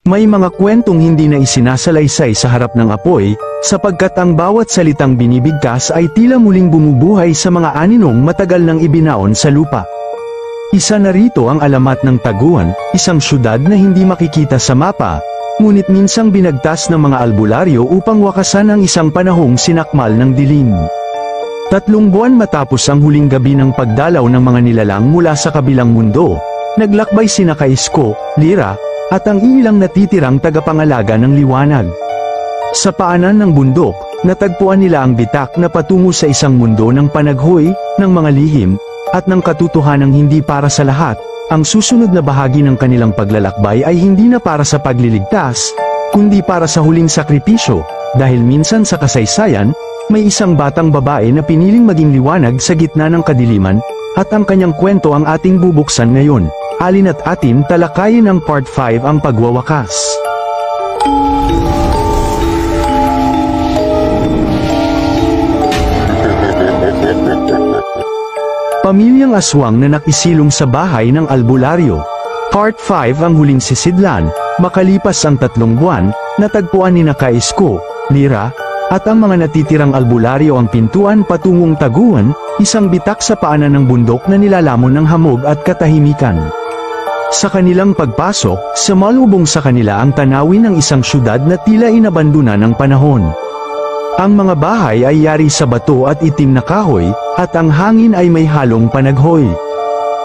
May mga kwentong hindi na isinasalaysay sa harap ng apoy, sapagkat ang bawat salitang binibigkas ay tila muling bumubuhay sa mga aninong matagal nang ibinaon sa lupa. Isa na rito ang alamat ng Taguan, isang syudad na hindi makikita sa mapa, ngunit minsang binagtas ng mga albularyo upang wakasan ang isang panahong sinakmal ng dilim. 3 buwan matapos ang huling gabi ng pagdalaw ng mga nilalang mula sa kabilang mundo, naglakbay sina Kaisko, Lyra, at ang ilang natitirang tagapangalaga ng liwanag. Sa paanan ng bundok, natagpuan nila ang bitak na patungo sa isang mundo ng panaghoy, ng mga lihim, at ng katotohanang hindi para sa lahat. Ang susunod na bahagi ng kanilang paglalakbay ay hindi na para sa pagliligtas, kundi para sa huling sakripisyo, dahil minsan sa kasaysayan, may isang batang babae na piniling maging liwanag sa gitna ng kadiliman, at ang kanyang kwento ang ating bubuksan ngayon. Alina't atin talakayin ang Part 5 ang pagwawakas. Pamilyang aswang na nakisilong sa bahay ng albularyo. Part 5 ang huling sisidlan. Makalipas ang 3 buwan, natagpuan ni Kaisko, Lyra, at ang mga natitirang albularyo ang pintuan patungong Taguan, isang bitak sa paanan ng bundok na nilalamon ng hamog at katahimikan. Sa kanilang pagpasok, sumalubong sa kanila ang tanawin ng isang syudad na tila inabandona ng panahon. Ang mga bahay ay yari sa bato at itim na kahoy, at ang hangin ay may halong panaghoy.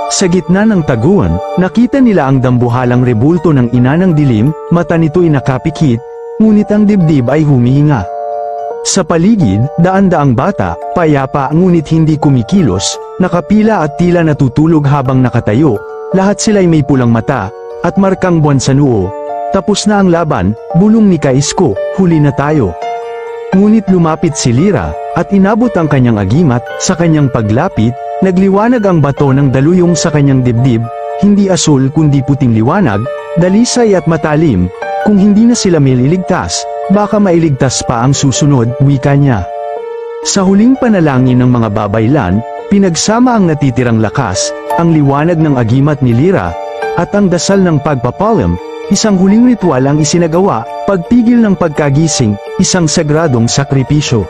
Sa gitna ng Taguan, nakita nila ang dambuhalang rebulto ng ina ng dilim, mata nito'y nakapikit, ngunit ang dibdib ay humihinga. Sa paligid, daan-daang bata, payapa ngunit hindi kumikilos, nakapila at tila natutulog habang nakatayo. Lahat sila'y may pulang mata, at markang buwan sa noo. Tapos na ang laban, bulong ni Kaisko, huli na tayo. Ngunit lumapit si Lyra, at inabot ang kanyang agimat. Sa kanyang paglapit, nagliwanag ang bato ng daluyong sa kanyang dibdib, hindi asul kundi puting liwanag, dalisay at matalim. Kung hindi na sila mailigtas, baka mailigtas pa ang susunod, wika niya. Sa huling panalangin ng mga babaylan, pinagsama ang natitirang lakas, ang liwanag ng agimat ni Lyra, at ang dasal ng pagpapalam, isang huling ritual ang isinagawa, pagpigil ng pagkagising, isang sagradong sakripisyo.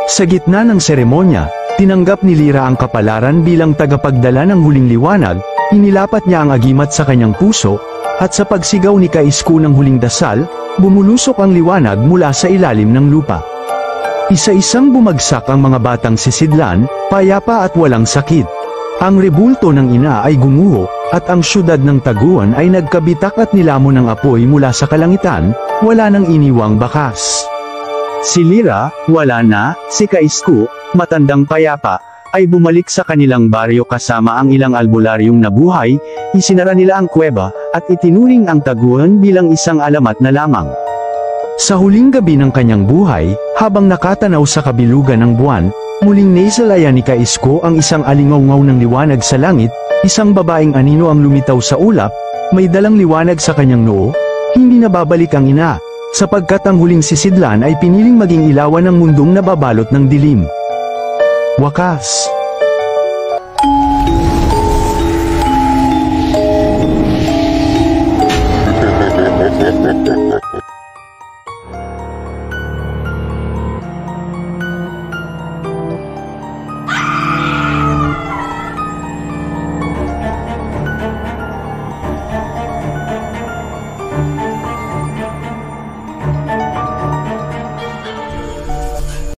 Sa gitna ng seremonya, tinanggap ni Lyra ang kapalaran bilang tagapagdala ng huling liwanag, inilapat niya ang agimat sa kanyang puso, at sa pagsigaw ni Kaisko ng huling dasal, bumulusok ang liwanag mula sa ilalim ng lupa. Isa-isang bumagsak ang mga batang sisidlan, payapa at walang sakit. Ang rebulto ng ina ay gumuho, at ang syudad ng Taguan ay nagkabitak at nilamon ng apoy mula sa kalangitan, wala nang iniwang bakas. Si Lyra, wala na, si Kaisko, matandang payapa, ay bumalik sa kanilang baryo kasama ang ilang albularyong nabuhay, isinara nila ang kuweba, at itinuring ang Taguan bilang isang alamat na lamang. Sa huling gabi ng kanyang buhay, habang nakatanaw sa kabilugan ng buwan, muling naisalayan ni Kaisko ang isang alingaw-ngaw ng liwanag sa langit, isang babaeng anino ang lumitaw sa ulap, may dalang liwanag sa kanyang noo, hindi na babalik ang ina, sapagkat ang huling sisidlan ay piniling maging ilawan ng mundong nababalot ng dilim. Wakas.